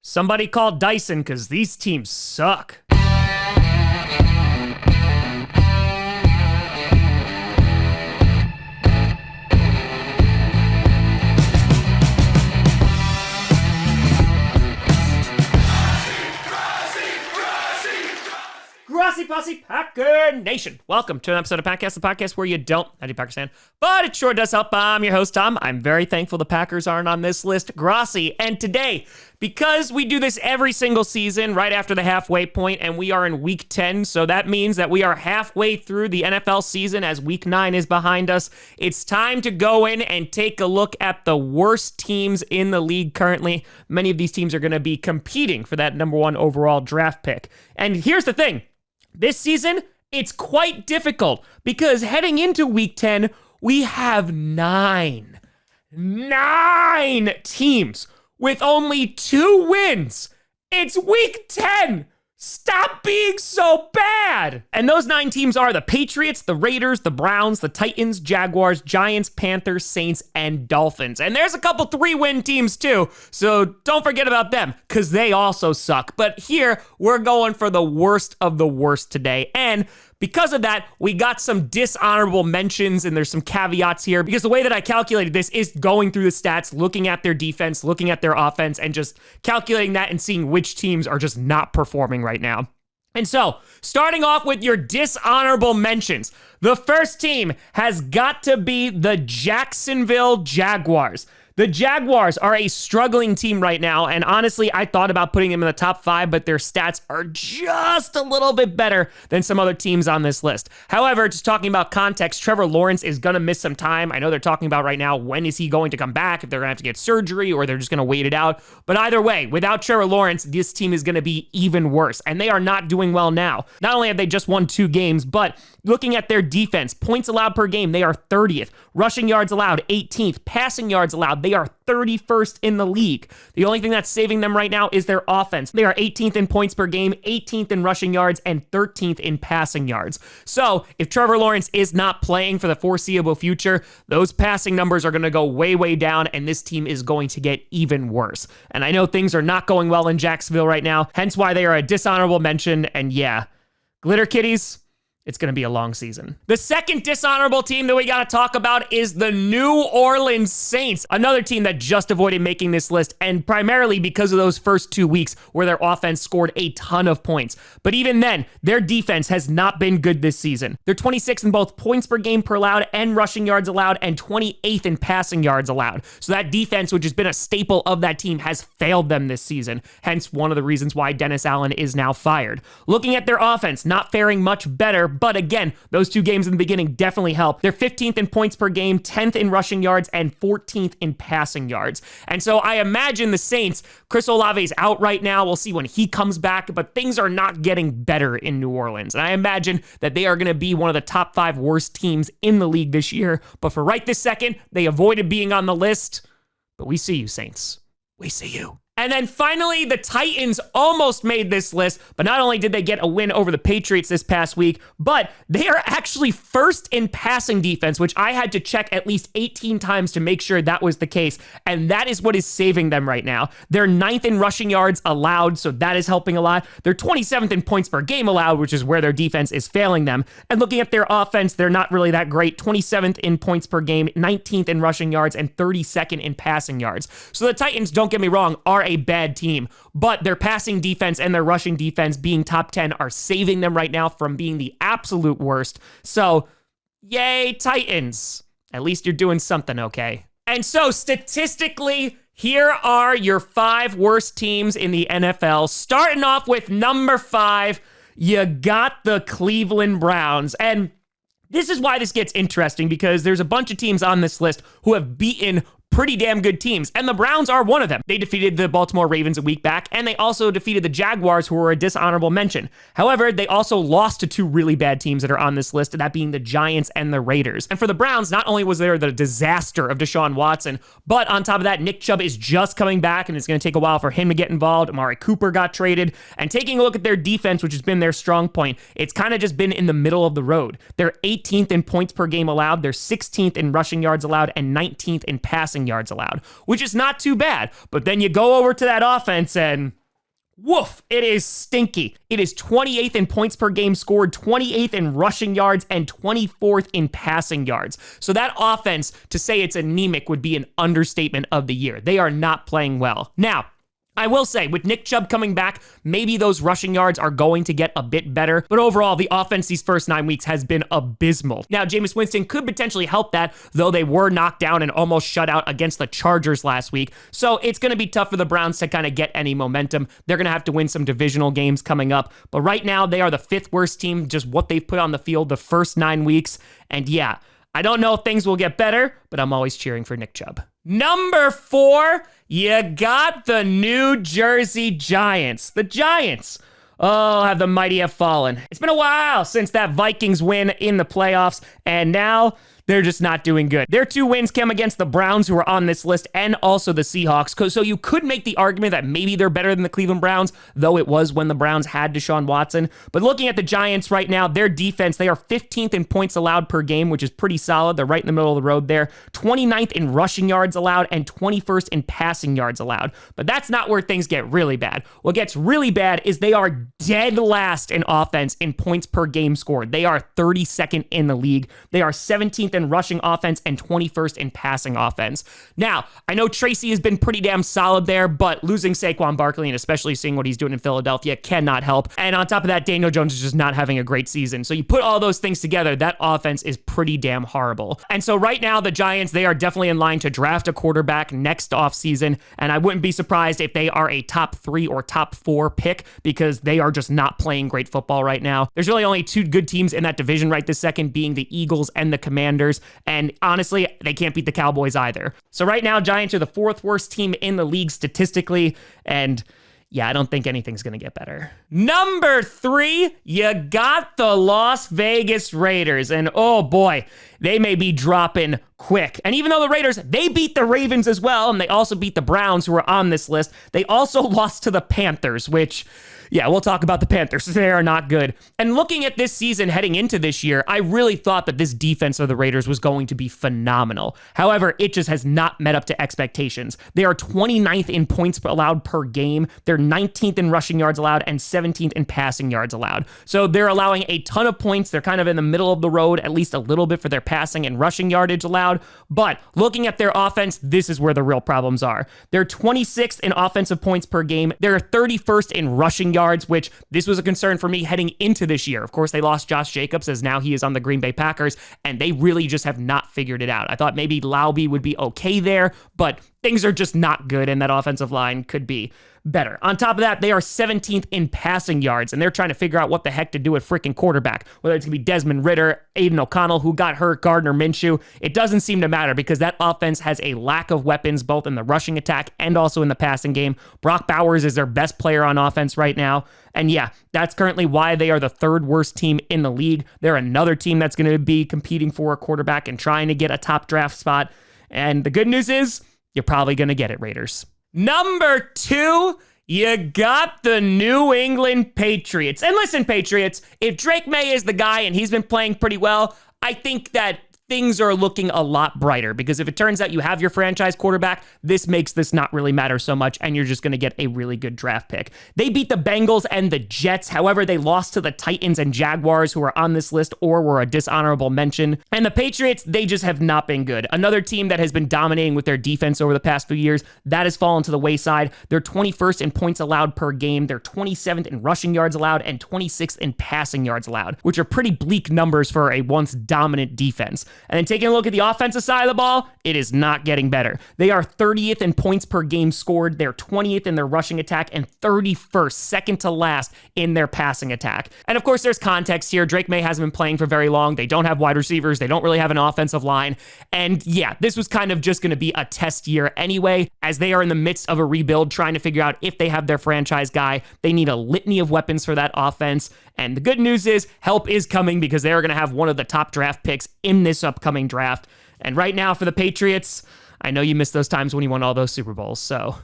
Somebody call Dyson because these teams suck. Grossi Posse Packer Nation. Welcome to an episode of Packcast, the podcast where you don't have to Packers fan, but it sure does help. I'm your host, Tom. I'm very thankful the Packers aren't on this list, Grossi. And today, because we do this every single season right after the halfway point, and we are in week 10, so that means that we are halfway through the NFL season as week 9 is behind us. It's time to go in and take a look at the worst teams in the league currently. Many of these teams are going to be competing for that number 1 overall draft pick. And here's the thing. This season, it's quite difficult because heading into week 10, we have 9 teams with only 2 wins. It's week 10. Stop being so bad. And those 9 teams are the Patriots, the Raiders, the Browns, the Titans, Jaguars, Giants, Panthers, Saints, and Dolphins. And there's a couple 3-win teams too, so don't forget about them because they also suck. But here, we're going for the worst of the worst today. And because of that, we got some dishonorable mentions, and there's some caveats here because the way that I calculated this is going through the stats, looking at their defense, looking at their offense, and just calculating that and seeing which teams are just not performing right now. And so, starting off with your dishonorable mentions, the first team has got to be the Jacksonville Jaguars. The Jaguars are a struggling team right now, and honestly, I thought about putting them in the top 5, but their stats are just a little bit better than some other teams on this list. However, just talking about context, Trevor Lawrence is going to miss some time. I know they're talking about right now, when is he going to come back, if they're going to have to get surgery, or they're just going to wait it out. But either way, without Trevor Lawrence, this team is going to be even worse, and they are not doing well now. Not only have they just won 2 games, but looking at their defense, points allowed per game, they are 30th. Rushing yards allowed, 18th. Passing yards allowed, they are 31st in the league. The only thing that's saving them right now is their offense. They are 18th in points per game, 18th in rushing yards, and 13th in passing yards. So if Trevor Lawrence is not playing for the foreseeable future, those passing numbers are going to go way, way down, and this team is going to get even worse. And I know things are not going well in Jacksonville right now, hence why they are a dishonorable mention. And yeah, Glitter Kitties, it's going to be a long season. The second dishonorable team that we got to talk about is the New Orleans Saints, another team that just avoided making this list, and primarily because of those first 2 weeks where their offense scored a ton of points. But even then, their defense has not been good this season. They're 26th in both points per game per allowed and rushing yards allowed, and 28th in passing yards allowed. So that defense, which has been a staple of that team, has failed them this season. Hence, one of the reasons why Dennis Allen is now fired. Looking at their offense, not faring much better, but again, those 2 games in the beginning definitely help. They're 15th in points per game, 10th in rushing yards, and 14th in passing yards. And so I imagine the Saints, Chris Olave's out right now. We'll see when he comes back, but things are not getting better in New Orleans. And I imagine that they are going to be one of the top 5 worst teams in the league this year. But for right this second, they avoided being on the list. But we see you, Saints. We see you. And then finally, the Titans almost made this list, but not only did they get a win over the Patriots this past week, but they are actually first in passing defense, which I had to check at least 18 times to make sure that was the case, and that is what is saving them right now. They're 9th in rushing yards allowed, so that is helping a lot. They're 27th in points per game allowed, which is where their defense is failing them. And looking at their offense, they're not really that great. 27th in points per game, 19th in rushing yards, and 32nd in passing yards. So the Titans, don't get me wrong, are a bad team, but their passing defense and their rushing defense being top 10 are saving them right now from being the absolute worst. So, yay, Titans. At least you're doing something okay. And so, statistically, here are your 5 worst teams in the NFL. Starting off with number 5, you got the Cleveland Browns. And this is why this gets interesting, because there's a bunch of teams on this list who have beaten pretty damn good teams, and the Browns are one of them. They defeated the Baltimore Ravens a week back, and they also defeated the Jaguars, who were a dishonorable mention. However, they also lost to 2 really bad teams that are on this list, that being the Giants and the Raiders. And for the Browns, not only was there the disaster of Deshaun Watson, but on top of that, Nick Chubb is just coming back, and it's going to take a while for him to get involved. Amari Cooper got traded, and taking a look at their defense, which has been their strong point, it's kind of just been in the middle of the road. They're 18th in points per game allowed, they're 16th in rushing yards allowed, and 19th in passing passing yards allowed, which is not too bad. But then you go over to that offense and woof, it is stinky. It is 28th in points per game scored, 28th in rushing yards, and 24th in passing yards. So that offense, to say it's anemic would be an understatement of the year. They are not playing well. Now, I will say, with Nick Chubb coming back, maybe those rushing yards are going to get a bit better, but overall, the offense these first 9 weeks has been abysmal. Now, Jameis Winston could potentially help that, though they were knocked down and almost shut out against the Chargers last week, so it's going to be tough for the Browns to kind of get any momentum. They're going to have to win some divisional games coming up, but right now, they are the 5th worst team, just what they've put on the field the first 9 weeks, and yeah, I don't know if things will get better, but I'm always cheering for Nick Chubb. Number 4, you got the New Jersey Giants. The Giants. Oh, have the mighty have fallen. It's been a while since that Vikings win in the playoffs, and now they're just not doing good. Their 2 wins came against the Browns, who are on this list, and also the Seahawks. So you could make the argument that maybe they're better than the Cleveland Browns, though it was when the Browns had Deshaun Watson. But looking at the Giants right now, their defense, they are 15th in points allowed per game, which is pretty solid. They're right in the middle of the road there. 29th in rushing yards allowed and 21st in passing yards allowed. But that's not where things get really bad. What gets really bad is they are dead last in offense in points per game scored. They are 32nd in the league. They are 17th in rushing offense and 21st in passing offense. Now, I know Tracy has been pretty damn solid there, but losing Saquon Barkley and especially seeing what he's doing in Philadelphia cannot help. And on top of that, Daniel Jones is just not having a great season. So you put all those things together, that offense is pretty damn horrible. And so right now, the Giants, they are definitely in line to draft a quarterback next offseason. And I wouldn't be surprised if they are a top 3 or top 4 pick because they are just not playing great football right now. There's really only 2 good teams in that division right this second, being the Eagles and the Commanders. And honestly, they can't beat the Cowboys either. So right now, Giants are the 4th worst team in the league statistically. And yeah, I don't think anything's going to get better. Number 3, you got the Las Vegas Raiders. And oh boy, they may be dropping quick. And even though the Raiders, they beat the Ravens as well, and they also beat the Browns, who are on this list, they also lost to the Panthers, which, yeah, we'll talk about the Panthers. They are not good. And looking at this season heading into this year, I really thought that this defense of the Raiders was going to be phenomenal. However, it just has not met up to expectations. They are 29th in points allowed per game. They're 19th in rushing yards allowed and 17th in passing yards allowed. So they're allowing a ton of points. They're kind of in the middle of the road, at least a little bit for their passing and rushing yardage allowed. But looking at their offense, this is where the real problems are. They're 26th in offensive points per game. They're 31st in rushing yards, which this was a concern for me heading into this year. Of course, they lost Josh Jacobs, as now he is on the Green Bay Packers, and they really just have not figured it out. I thought maybe Laube would be okay there, but things are just not good, and that offensive line could be better. On top of that, they are 17th in passing yards, and they're trying to figure out what the heck to do with freaking quarterback, whether it's going to be Desmond Ridder, Aiden O'Connell, who got hurt, Gardner Minshew. It doesn't seem to matter because that offense has a lack of weapons, both in the rushing attack and also in the passing game. Brock Bowers is their best player on offense right now. And yeah, that's currently why they are the 3rd worst team in the league. They're another team that's going to be competing for a quarterback and trying to get a top draft spot. And the good news is, you're probably going to get it, Raiders. Number 2, you got the New England Patriots. And listen, Patriots, if Drake May is the guy and he's been playing pretty well, I think that things are looking a lot brighter, because if it turns out you have your franchise quarterback, this makes this not really matter so much, and you're just going to get a really good draft pick. They beat the Bengals and the Jets. However, they lost to the Titans and Jaguars, who are on this list or were a dishonorable mention. And the Patriots, they just have not been good. Another team that has been dominating with their defense over the past few years, that has fallen to the wayside. They're 21st in points allowed per game. They're 27th in rushing yards allowed and 26th in passing yards allowed, which are pretty bleak numbers for a once dominant defense. And then taking a look at the offensive side of the ball, it is not getting better. They are 30th in points per game scored. They're 20th in their rushing attack and 31st, second to last, in their passing attack. And of course, there's context here. Drake May hasn't been playing for very long. They don't have wide receivers. They don't really have an offensive line. And yeah, this was kind of just going to be a test year anyway, as they are in the midst of a rebuild, trying to figure out if they have their franchise guy. They need a litany of weapons for that offense. And the good news is help is coming, because they are going to have one of the top draft picks in this upcoming draft. And right now for the Patriots, I know you missed those times when you won all those Super Bowls, so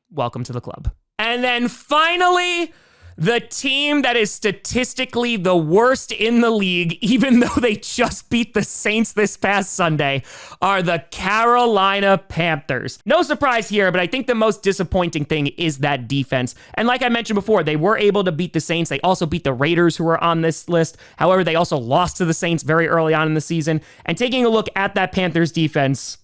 welcome to the club. And then finally, The team that is statistically the worst in the league, even though they just beat the Saints this past Sunday, are the Carolina Panthers. No surprise here, but I think the most disappointing thing is that defense. And like I mentioned before, they were able to beat the Saints. They also beat the Raiders, who are on this list. However, they also lost to the Saints very early on in the season. And taking a look at that Panthers defense,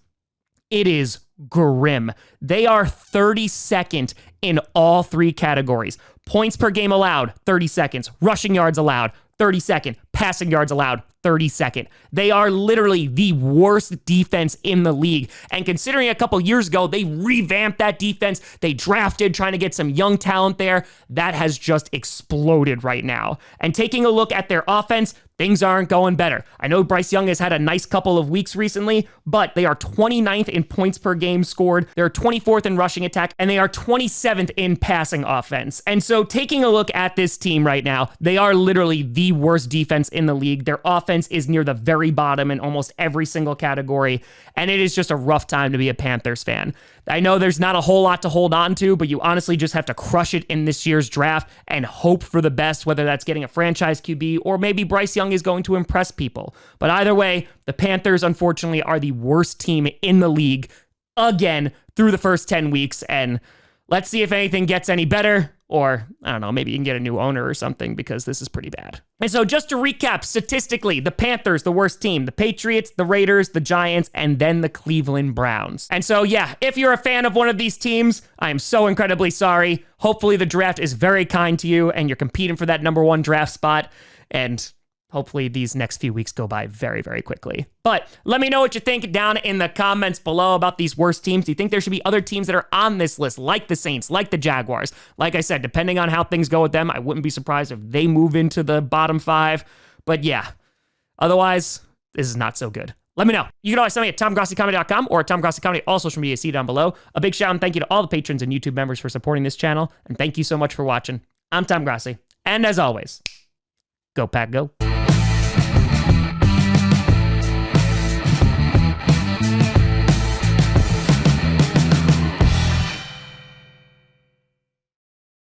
it is grim. They are 32nd in all three categories. Points per game allowed, 32nd. Rushing yards allowed, 32nd. Passing yards allowed, 32nd. They are literally the worst defense in the league. And considering a couple years ago, they revamped that defense. They drafted, trying to get some young talent there. That has just exploded right now. And taking a look at their offense, things aren't going better. I know Bryce Young has had a nice couple of weeks recently, but they are 29th in points per game scored. They're 24th in rushing attack, and they are 27th in passing offense. And so taking a look at this team right now, they are literally the worst defense in the league. Their offense is near the very bottom in almost every single category, and it is just a rough time to be a Panthers fan. I know there's not a whole lot to hold on to, but you honestly just have to crush it in this year's draft and hope for the best, whether that's getting a franchise QB or maybe Bryce Young is going to impress people. But either way, the Panthers, unfortunately, are the worst team in the league again through the first 10 weeks, and let's see if anything gets any better. Or, I don't know, maybe you can get a new owner or something, because this is pretty bad. And so just to recap, statistically, the Panthers, the worst team, the Patriots, the Raiders, the Giants, and then the Cleveland Browns. And so, yeah, if you're a fan of one of these teams, I am so incredibly sorry. Hopefully the draft is very kind to you and you're competing for that #1 draft spot. And hopefully these next few weeks go by very, very quickly. But let me know what you think down in the comments below about these worst teams. Do you think there should be other teams that are on this list, like the Saints, like the Jaguars? Like I said, depending on how things go with them, I wouldn't be surprised if they move into the bottom 5. But yeah, otherwise, this is not so good. Let me know. You can always send me at TomGrossiComedy.com or at TomGrossiComedy, all social media, see down below. A big shout and thank you to all the patrons and YouTube members for supporting this channel. And thank you so much for watching. I'm Tom Grossi. And as always, go Pack, go.